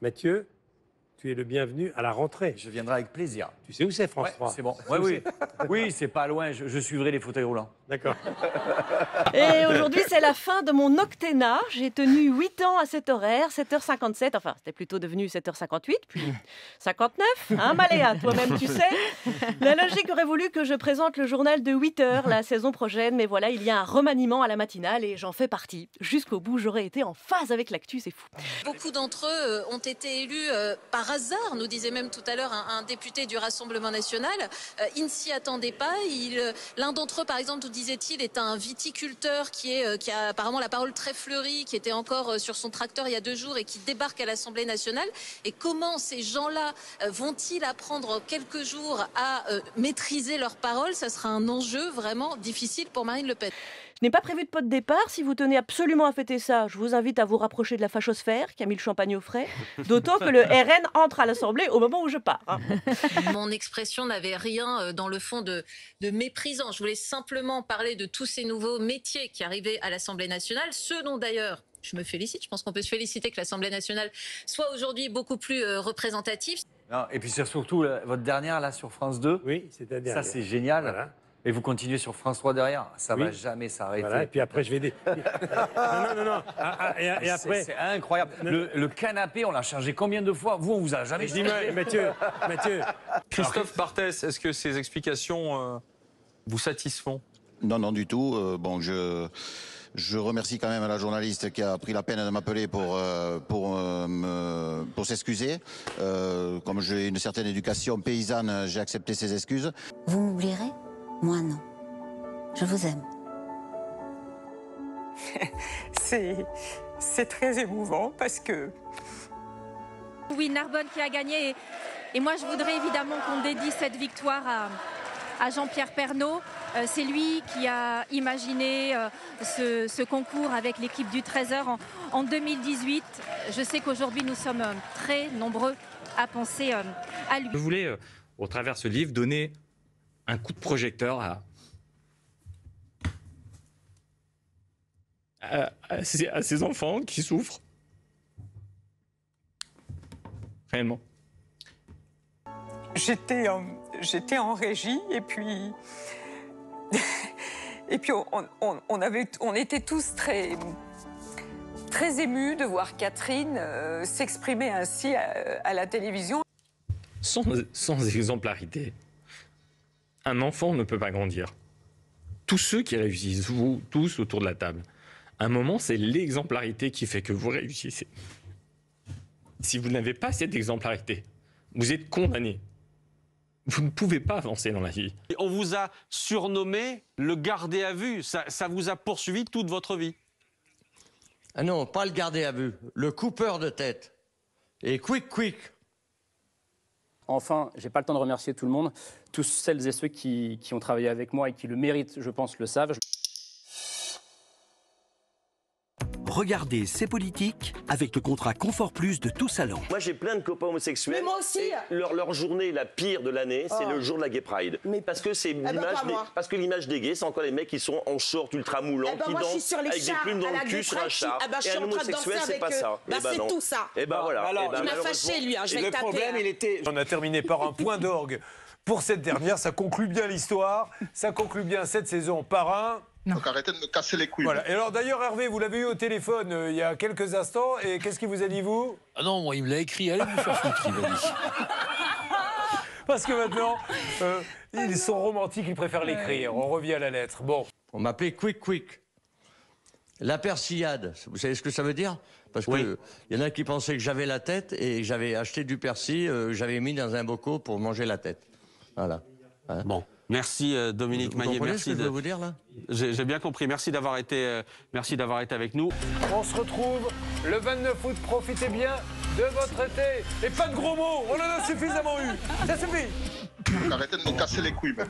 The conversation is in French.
Mathieu, tu es le bienvenu à la rentrée. Je viendrai avec plaisir. Tu sais où c'est, France 3? C'est bon. Oui, oui, c'est pas loin. Je suivrai les fauteuils roulants. D'accord. Et aujourd'hui, c'est la fin de mon octénat. J'ai tenu 8 ans à cet horaire, 7h57. Enfin, c'était plutôt devenu 7h58, puis 59. Hein, Maléa, toi-même, tu sais. La logique aurait voulu que je présente le journal de 8h la saison prochaine. Mais voilà, il y a un remaniement à la matinale et j'en fais partie. Jusqu'au bout, j'aurais été en phase avec l'actu, c'est fou. Beaucoup d'entre eux ont été élus par hasard, nous disait même tout à l'heure un député du Rassemblement national. Il ne s'y attendait pas. L'un d'entre eux, par exemple, nous disait-il, est un viticulteur qui a apparemment la parole très fleurie, qui était encore sur son tracteur il y a 2 jours et qui débarque à l'Assemblée nationale. Et comment ces gens-là vont-ils apprendre quelques jours à maîtriser leur parole? Ça sera un enjeu vraiment difficile pour Marine Le Pen. Je n'ai pas prévu de pot de départ. Si vous tenez absolument à fêter ça, je vous invite à vous rapprocher de la fachosphère qui a mis le champagne au frais. D'autant que le RN entre à l'Assemblée au moment où je pars. Hein. Mon expression n'avait rien dans le fond de méprisant. Je voulais simplement parler de tous ces nouveaux métiers qui arrivaient à l'Assemblée nationale, ceux dont d'ailleurs je me félicite. Je pense qu'on peut se féliciter que l'Assemblée nationale soit aujourd'hui beaucoup plus représentative. Non, et puis c'est surtout votre dernière là sur France 2. Oui, c'est la dernière. Ça, c'est génial. Voilà. Et vous continuez sur France 3 derrière. Ça Oui. va jamais s'arrêter. Voilà, et puis après, je vais... non. Et après... C'est incroyable. Le canapé, on l'a chargé combien de fois? Vous, on vous a jamais Je dis, Mathieu. Christophe Barthès, est-ce que ces explications vous satisfont? Non, du tout. Bon, je remercie quand même la journaliste qui a pris la peine de m'appeler pour s'excuser. Comme j'ai une certaine éducation paysanne, j'ai accepté ses excuses. Vous m'oublierez? Moi, non. Je vous aime. C'est très émouvant parce que... Oui, Narbonne qui a gagné. Et moi, je voudrais évidemment qu'on dédie cette victoire à Jean-Pierre Pernaut. C'est lui qui a imaginé ce concours avec l'équipe du 13h en 2018. Je sais qu'aujourd'hui, nous sommes très nombreux à penser à lui. Je voulais, au travers de ce livre, donner un coup de projecteur à ces enfants qui souffrent. Réellement. J'étais en régie et puis on était tous très émus de voir Catherine s'exprimer ainsi à la télévision. Sans exemplarité, un enfant ne peut pas grandir. Tous ceux qui réussissent, vous tous autour de la table, à un moment, c'est l'exemplarité qui fait que vous réussissez. Si vous n'avez pas cette exemplarité, vous êtes condamné. Vous ne pouvez pas avancer dans la vie. On vous a surnommé le gardé à vue. Ça vous a poursuivi toute votre vie. Ah non, pas le gardé à vue, le coupeur de tête. Et quick. Enfin, j'ai pas le temps de remercier tout le monde. Tous celles et ceux qui ont travaillé avec moi et qui le méritent, je pense, le savent. Regardez C'est politique avec le contrat Confort Plus de Tout Salon. Moi j'ai plein de copains homosexuels. Mais moi aussi. Et leur journée la pire de l'année, c'est le jour de la Gay Pride. Parce que c'est parce que l'image des gays, c'est encore les mecs qui sont en short ultra moulants, qui dansent avec des plumes dans le cul sur un char. Et un homosexuel, c'est pas ça. C'est tout ça. Et ben voilà. Il m'a fâché lui, je vais le taper. Le problème, il était... On a terminé par un point d'orgue pour cette dernière. Ça conclut bien l'histoire. Ça conclut bien cette saison par un... Donc arrêtez de me casser les couilles. Voilà. Et alors d'ailleurs, Hervé, vous l'avez eu au téléphone il y a quelques instants. Et qu'est-ce qu'il vous a dit, vous? Ah non, moi, il me l'a écrit. Allez vous faire foutre, il m'a dit. Parce que maintenant, ils sont romantiques, ils préfèrent l'écrire. On revient à la lettre. Bon. On m'appelait quick. La persillade, vous savez ce que ça veut dire? Parce que y en a qui pensaient que j'avais la tête et j'avais acheté du persil, j'avais mis dans un bocal pour manger la tête. Voilà. Hein? Bon. Merci Dominique Maillet. Merci ce que je veux vous dire là. J'ai bien compris. Merci d'avoir été avec nous. On se retrouve le 29 août. Profitez bien de votre été. Et pas de gros mots. On en a suffisamment eu. Ça suffit. Donc arrêtez de me casser les couilles, même.